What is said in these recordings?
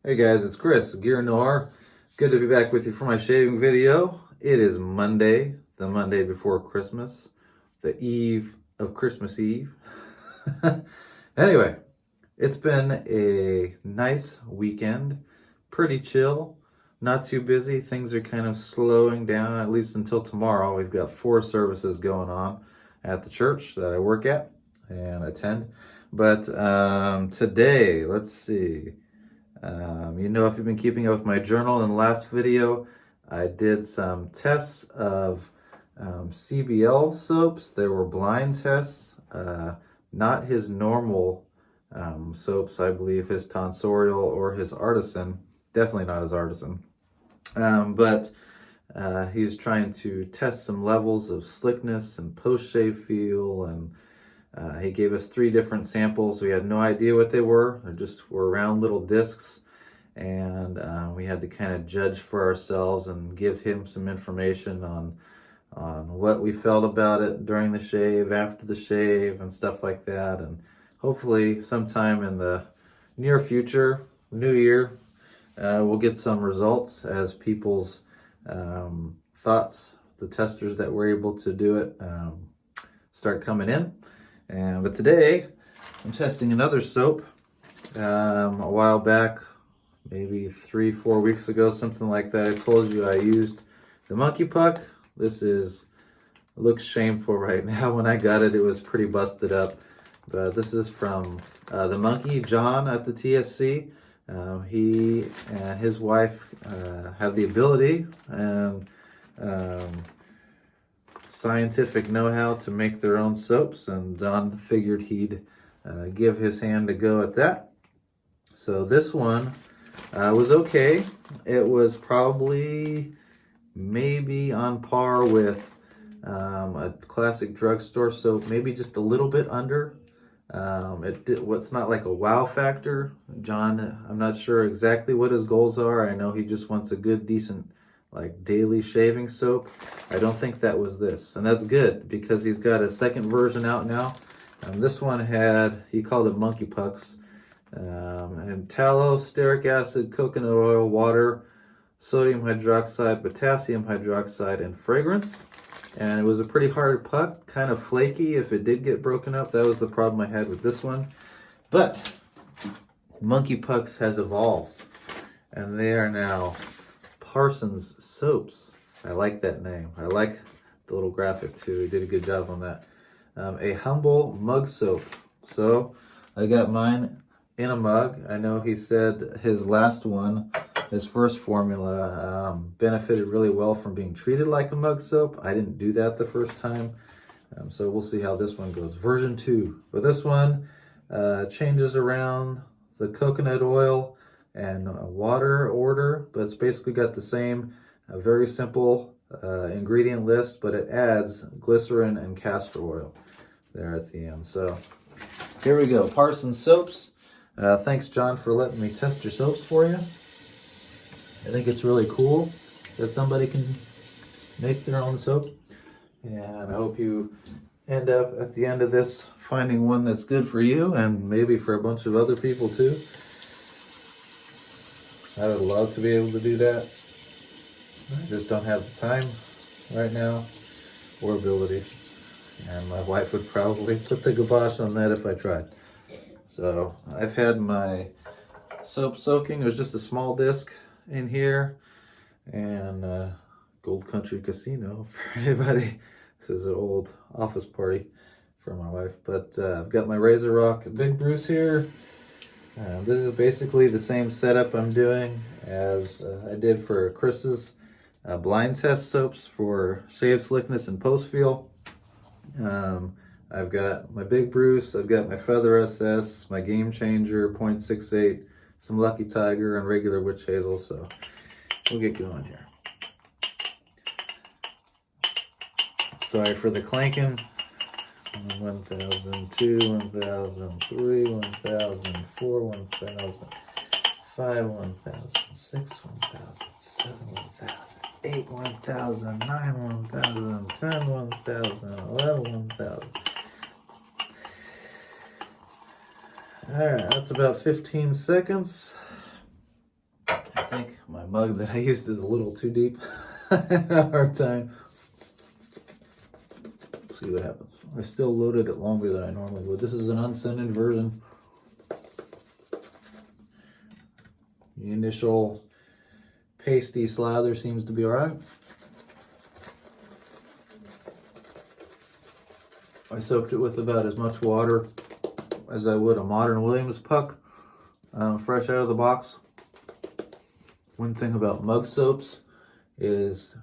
Hey guys, it's Chris, GearNoir. Good to be back with you for my shaving video. It is Monday, the Monday before Christmas, the eve of Christmas Eve. Anyway, it's been a nice weekend, pretty chill, not too busy. Things are kind of slowing down, at least until tomorrow. We've got 4 services going on at the church that I work at and attend. But today, let's see. If you've been keeping up with my journal, in the last video, I did some tests of CBL soaps. They were blind tests, not his normal soaps, I believe, his tonsorial or his artisan. Definitely not his artisan. But he was trying to test some levels of slickness and post-shave feel, and he gave us 3 different samples. We had no idea what they were. They just were round little discs, and we had to kind of judge for ourselves and give him some information on what we felt about it during the shave, after the shave, and stuff like that. And hopefully sometime in the near future, new year, we'll get some results as people's thoughts, the testers that were able to do it, start coming in. But today, I'm testing another soap. A while back, maybe 3-4 weeks ago, something like that, I told you I used the Monkey Puck. Looks shameful right now. When I got it, it was pretty busted up. But this is from the Monkey, John at the TSC. He and his wife have the ability and scientific know-how to make their own soaps, and John figured he'd give his hand a go at that. So this one was okay. It was probably maybe on par with a classic drugstore soap, maybe just a little bit under. What's not like a wow factor. John, I'm not sure exactly what his goals are. I know he just wants a good, decent, like daily shaving soap. I don't think that was this, and that's good because he's got a second version out now. This one had, he called it Monkey Pucks, and tallow, stearic acid, coconut oil, water, sodium hydroxide, potassium hydroxide, and fragrance. And it was a pretty hard puck, kind of flaky if it did get broken up. That was the problem I had with this one. But Monkey Pucks has evolved, and they are now Parson's soaps. I like that name. I like the little graphic too. He did a good job on that. A humble mug soap. So I got mine in a mug. I know he said his last one, his first formula, benefited really well from being treated like a mug soap. I didn't do that the first time. So we'll see how this one goes. Version 2. But this one changes around the coconut oil and water order, but it's basically got the same very simple ingredient list, but it adds glycerin and castor oil there at the end. So here we go, Parson soaps. Thanks, John, for letting me test your soaps for you. I think it's really cool that somebody can make their own soap, and I hope you end up at the end of this finding one that's good for you and maybe for a bunch of other people too. I would love to be able to do that. I just don't have the time right now or ability. And my wife would probably put the kibosh on that if I tried. So I've had my soap soaking. There's just a small disc in here. And Gold Country Casino for anybody. This is an old office party for my wife. But I've got my Razor Rock Big Bruce here. This is basically the same setup I'm doing as I did for Chris's blind test soaps for shave slickness and post feel. I've got my Big Bruce, I've got my Feather SS, my Game Changer 0.68, some Lucky Tiger, and regular witch hazel. So we'll get going here. Sorry for the clanking. 1002, 1003, 1004, 1005, 1006, 1007, 1008, 1009, 1010, 1011, 1000. Alright, that's about 15 seconds. I think my mug that I used is a little too deep. I had a hard time. See what happens. I still loaded it longer than I normally would. This is an unscented version. The initial pasty slather seems to be alright. I soaked it with about as much water as I would a Modern Williams puck, fresh out of the box. One thing about mug soaps is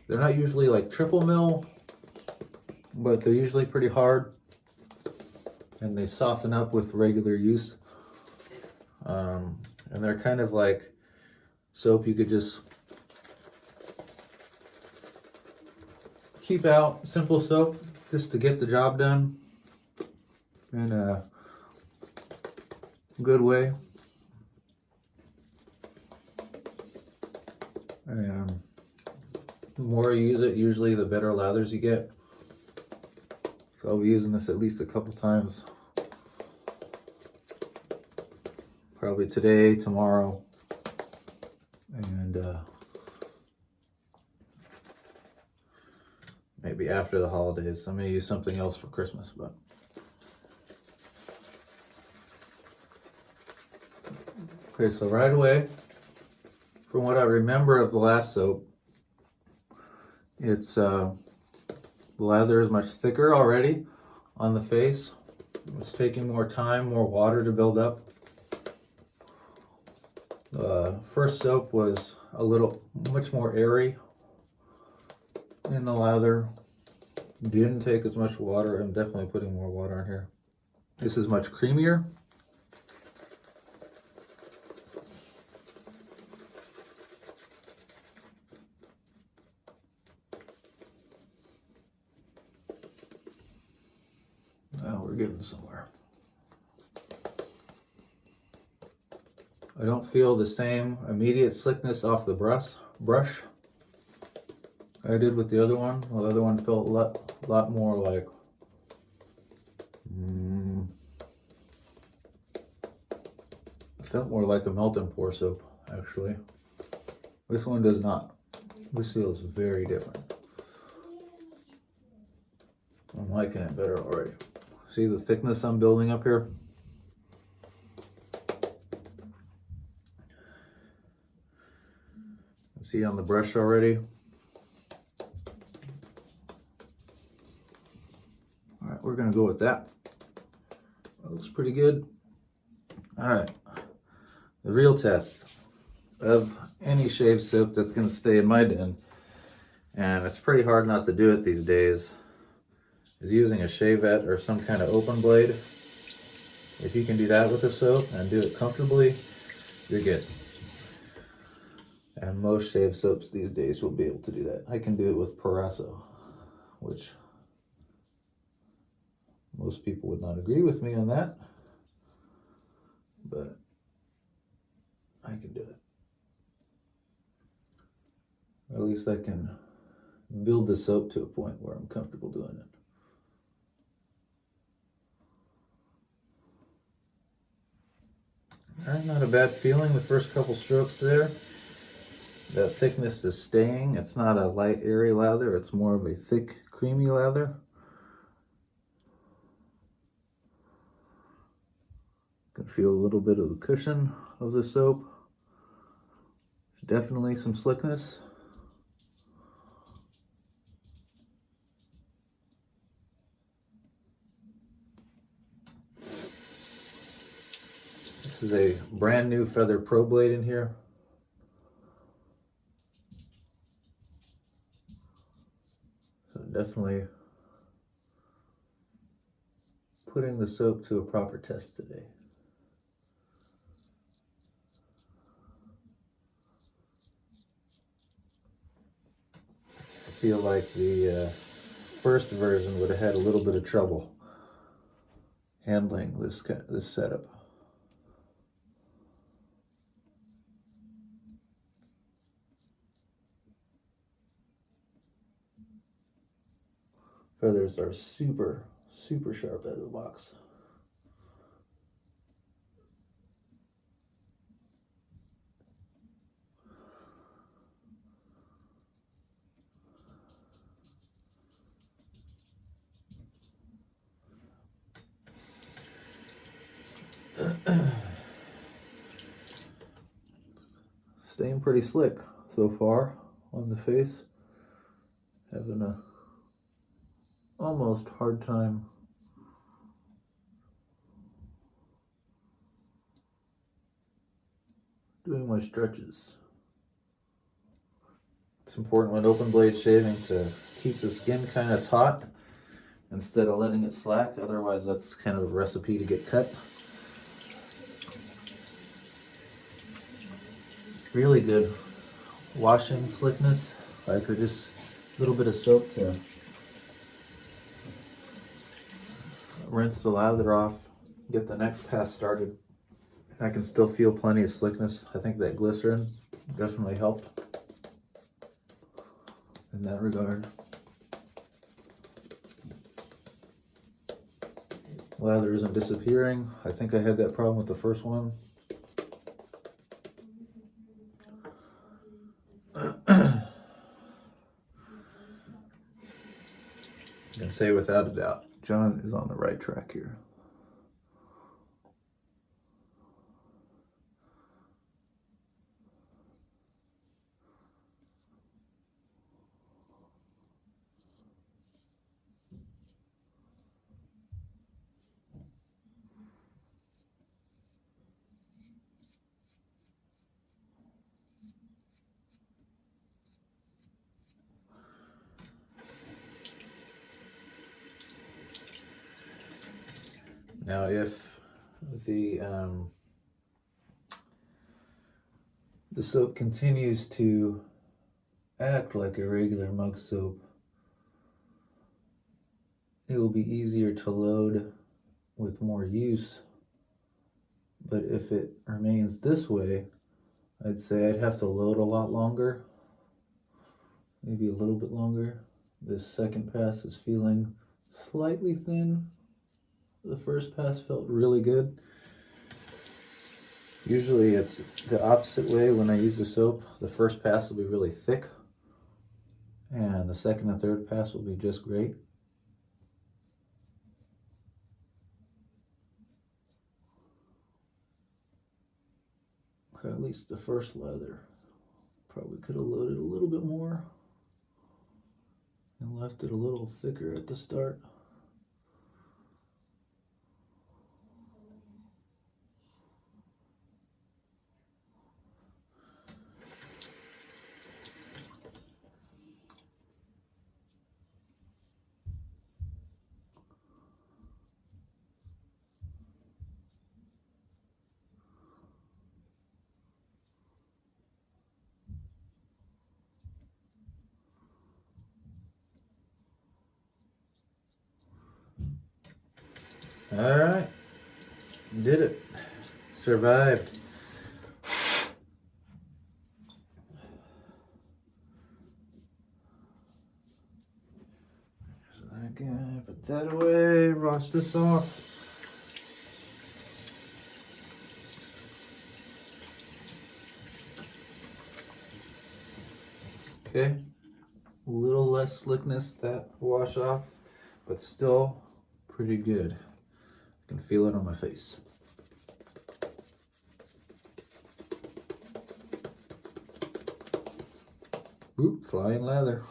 they're not usually like triple mill, but they're usually pretty hard and they soften up with regular use. And they're kind of like soap you could just keep out, simple soap, just to get the job done in a good way. And the more you use it, usually the better lathers you get. So I'll be using this at least a couple times. Probably today, tomorrow, and maybe after the holidays. I'm going to use something else for Christmas, but okay, so right away, from what I remember of the last soap, it's the lather is much thicker already on the face. It's taking more time, more water to build up. First soap was much more airy in the lather. Didn't take as much water. I'm definitely putting more water in here. This is much creamier. Well, we're getting somewhere. I don't feel the same immediate slickness off the brush I did with the other one. Well, the other one felt a lot more like felt more like a melt and pour soap, actually. This one does not. This feels very different. I'm liking it better already. See the thickness I'm building up here? See on the brush already? All right, we're gonna go with that. That looks pretty good. All right, the real test of any shave soap that's gonna stay in my den, and it's pretty hard not to do it these days, is using a shavette or some kind of open blade. If you can do that with a soap and do it comfortably, you're good. And most shave soaps these days will be able to do that. I can do it with Parson, which most people would not agree with me on that, but I can do it. Or at least I can build the soap to a point where I'm comfortable doing it. All right, not a bad feeling the first couple strokes there. The thickness is staying. It's not a light, airy lather. It's more of a thick, creamy lather. Can feel a little bit of the cushion of the soap. There's definitely some slickness. This is a brand new Feather Pro blade in here. So definitely putting the soap to a proper test today. I feel like the first version would have had a little bit of trouble handling this setup. Feathers are super sharp out of the box. Staying pretty slick so far on the face. Having a almost hard time doing my stretches. It's important when open blade shaving to keep the skin kind of taut instead of letting it slack. Otherwise, that's kind of a recipe to get cut. Really good washing slickness, like or just a little bit of soap to rinse the lather off, get the next pass started. I can still feel plenty of slickness. I think that glycerin definitely helped in that regard. Lather isn't disappearing. I think I had that problem with the first one. I can say without a doubt, John is on the right track here. Now, if the soap continues to act like a regular mug soap, it will be easier to load with more use. But if it remains this way, I'd say I'd have to load a lot longer, maybe a little bit longer. This second pass is feeling slightly thin. The first pass felt really good. Usually it's the opposite way when I use the soap. The first pass will be really thick, and the second and third pass will be just great. At least the first lather. Probably could have loaded a little bit more and left it a little thicker at the start. All right, did it, survived. Again, put that away, wash this off. Okay, a little less slickness that wash off, but still pretty good. I can feel it on my face. Oop, flying lather.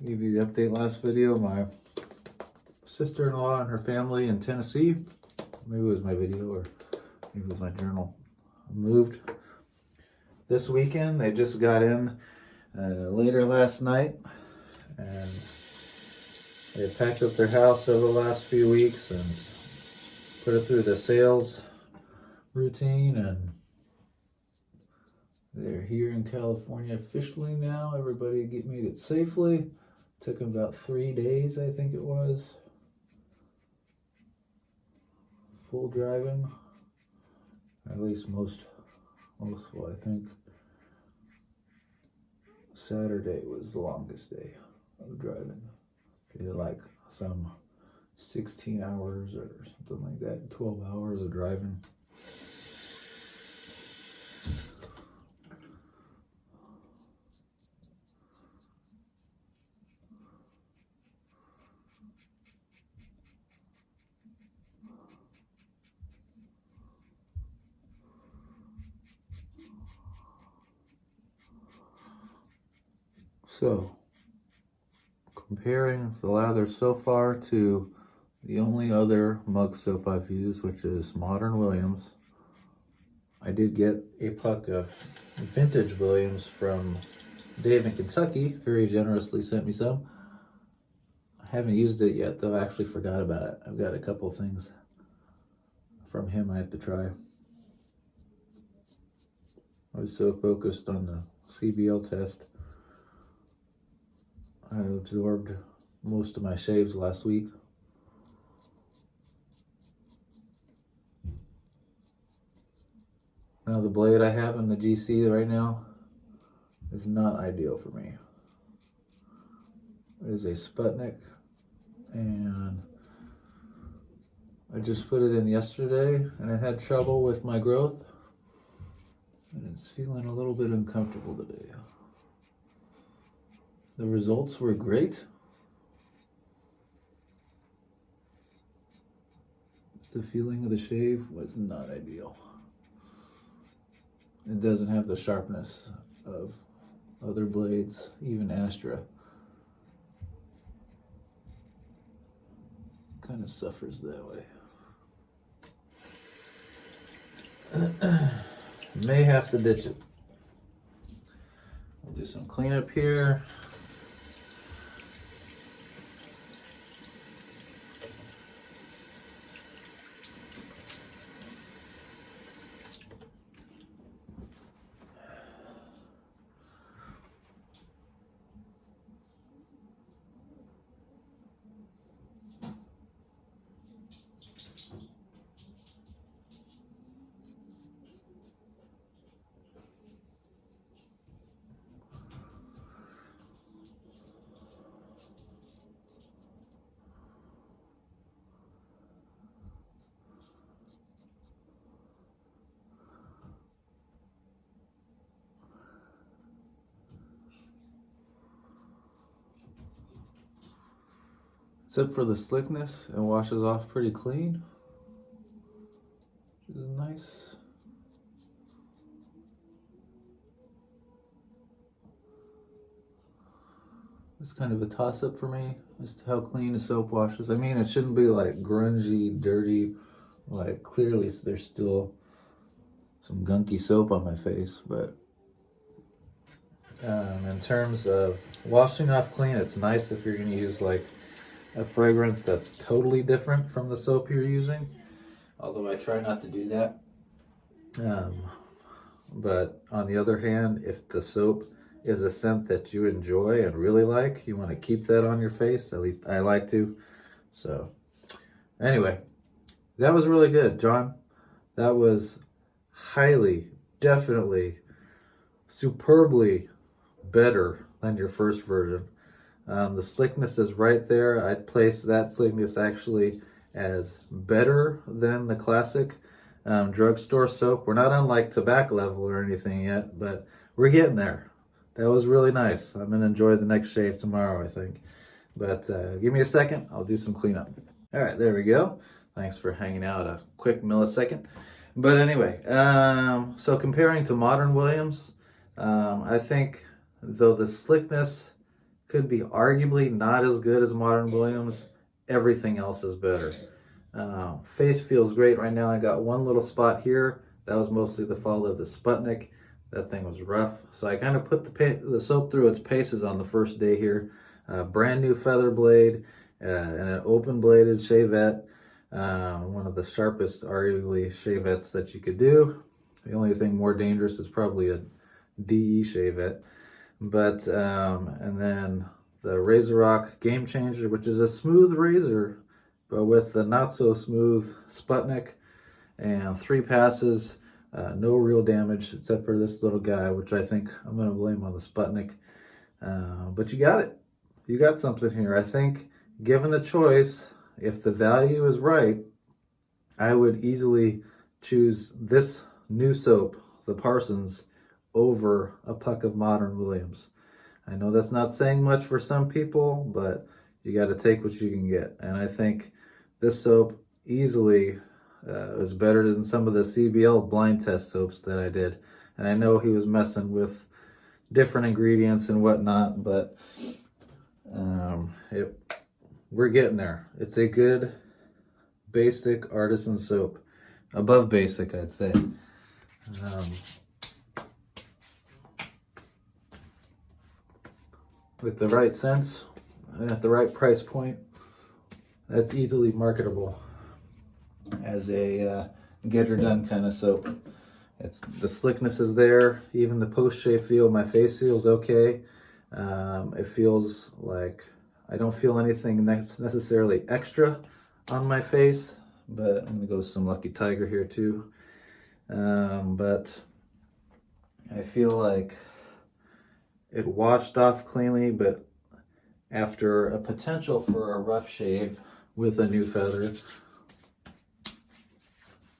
Give you the update last video. My sister-in-law and her family in Tennessee, maybe it was my video or maybe it was my journal, moved this weekend. They just got in later last night, and they packed up their house over the last few weeks and put it through the sales routine, and they're here in California officially now. Everybody made it safely. Took them about 3 days, I think it was. Full driving. At least most, well, I think Saturday was the longest day of driving. They did like some 16 hours or something like that, 12 hours of driving. So, comparing the lather so far to the only other mug soap I've used, which is Modern Williams. I did get a puck of vintage Williams from Dave in Kentucky, very generously sent me some. I haven't used it yet, though. I actually forgot about it. I've got a couple things from him I have to try. I was so focused on the CBL test. I absorbed most of my shaves last week. Now the blade I have in the GC right now is not ideal for me. It is a Sputnik, and I just put it in yesterday and I had trouble with my growth, and it's feeling a little bit uncomfortable today. The results were great. The feeling of the shave was not ideal. It doesn't have the sharpness of other blades, even Astra. Kind of suffers that way. May have to ditch it. I'll do some cleanup here. Except for the slickness, it washes off pretty clean, which is nice. It's kind of a toss-up for me as to how clean the soap washes. I mean, it shouldn't be like grungy, dirty, like clearly there's still some gunky soap on my face, but in terms of washing off clean, it's nice if you're going to use like a fragrance that's totally different from the soap you're using, although I try not to do that. But on the other hand, if the soap is a scent that you enjoy and really like, you want to keep that on your face. At least I like to. So anyway, that was really good, John. That was highly, definitely, superbly better than your first version. The slickness is right there. I'd place that slickness actually as better than the classic drugstore soap. We're not on like tobacco level or anything yet, but we're getting there. That was really nice. I'm going to enjoy the next shave tomorrow, I think. But give me a second. I'll do some cleanup. All right, there we go. Thanks for hanging out a quick millisecond. But anyway, so comparing to Modern Williams, I think though the slickness could be arguably not as good as Modern Williams, everything else is better. Face feels great right now. I got one little spot here. That was mostly the fault of the Sputnik. That thing was rough. So I kind of put the soap through its paces on the first day here. Brand new feather blade and an open bladed shavette. One of the sharpest, arguably, shavettes that you could do. The only thing more dangerous is probably a DE shavette. But, and then the Razor Rock Game Changer, which is a smooth razor, but with the not so smooth Sputnik, and 3 passes, no real damage except for this little guy, which I think I'm going to blame on the Sputnik. But you got it. You got something here. I think given the choice, if the value is right, I would easily choose this new soap, the Parsons, over a puck of Modern Williams. I know that's not saying much for some people, but you got to take what you can get. And I think this soap easily is better than some of the CBL blind test soaps that I did. And I know he was messing with different ingredients and whatnot, but we're getting there. It's a good basic artisan soap. Above basic, I'd say. With the right scents and at the right price point, that's easily marketable as a get her done kind of soap. The slickness is there. Even the post-shave feel, my face feels okay. It feels like I don't feel anything that's necessarily extra on my face, but I'm gonna go with some Lucky Tiger here too. But I feel like it washed off cleanly, but after a potential for a rough shave with a new feather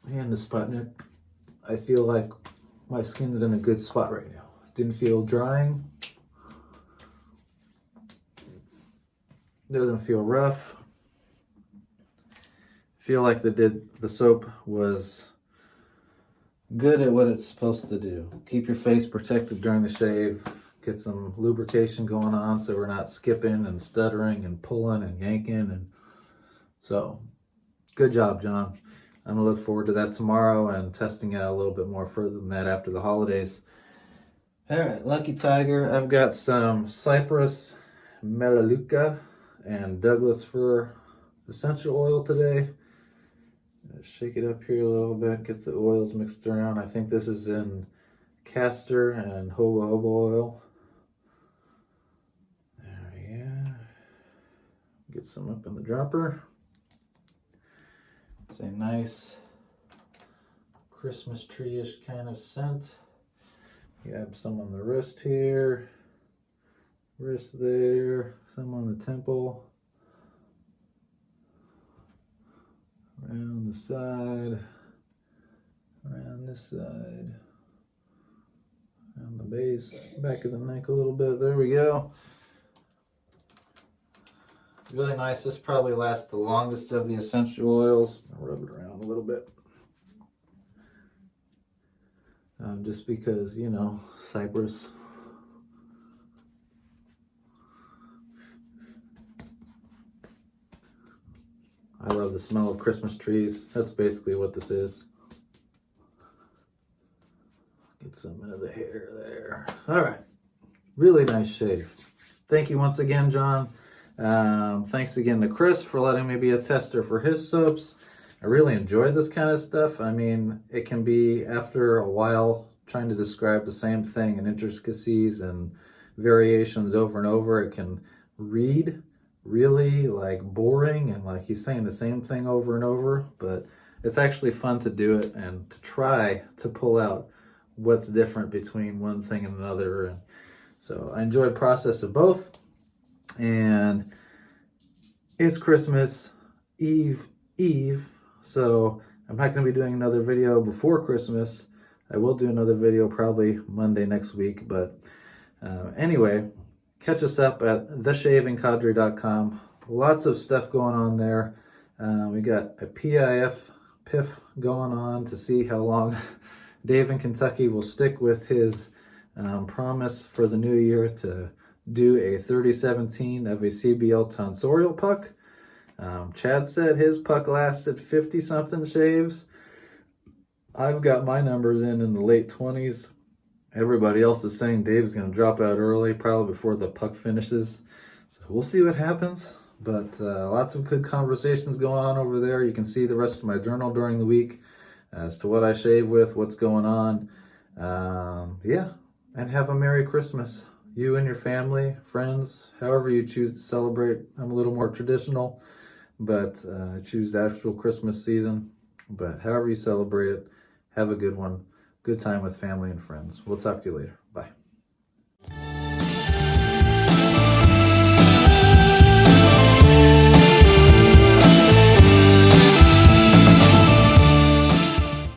and the Sputnik, I feel like my skin's in a good spot right now. Didn't feel drying. Doesn't feel rough. Feel like the soap was good at what it's supposed to do. Keep your face protected during the shave. Get some lubrication going on so we're not skipping and stuttering and pulling and yanking. And so, good job, John. I'm gonna look forward to that tomorrow and testing it out a little bit more further than that after the holidays. All right, Lucky Tiger. I've got some Cypress, Melaleuca, and Douglas Fir essential oil today. Shake it up here a little bit, get the oils mixed around. I think this is in castor and jojoba oil. There we go. Get some up in the dropper. It's a nice Christmas tree-ish kind of scent. You have some on the wrist here, wrist there, some on the temple, around the side, around this side, around the base, back of the neck a little bit. There we go. Really nice. This probably lasts the longest of the essential oils. I'll rub it around a little bit. Just because, you know, Cypress. I love the smell of Christmas trees. That's basically what this is. Get some of the hair there. All right. Really nice shave. Thank you once again, John. Thanks again to Chris for letting me be a tester for his soaps. I really enjoy this kind of stuff. I mean, it can be, after a while, trying to describe the same thing and intricacies and variations over and over. It can read really like boring and like he's saying the same thing over and over, but it's actually fun to do it and to try to pull out what's different between one thing and another. And so I enjoy the process of both. And it's Christmas Eve, so I'm not going to be doing another video before Christmas. I will do another video probably Monday next week, but anyway, catch us up at theshavingcadre.com. Lots of stuff going on there. We got a PIF going on to see how long Dave in Kentucky will stick with his promise for the new year to do a 3017 of a CBL tonsorial puck. Chad said his puck lasted 50 something shaves. I've got my numbers in the late 20s. Everybody else is saying Dave's going to drop out early, probably before the puck finishes. So we'll see what happens. But lots of good conversations going on over there. You can see the rest of my journal during the week as to what I shave with, what's going on. Yeah, and have a Merry Christmas. You and your family, friends, however you choose to celebrate. I'm a little more traditional, but I choose the actual Christmas season. But however you celebrate it, have a good one. Good time with family and friends. We'll talk to you later. Bye.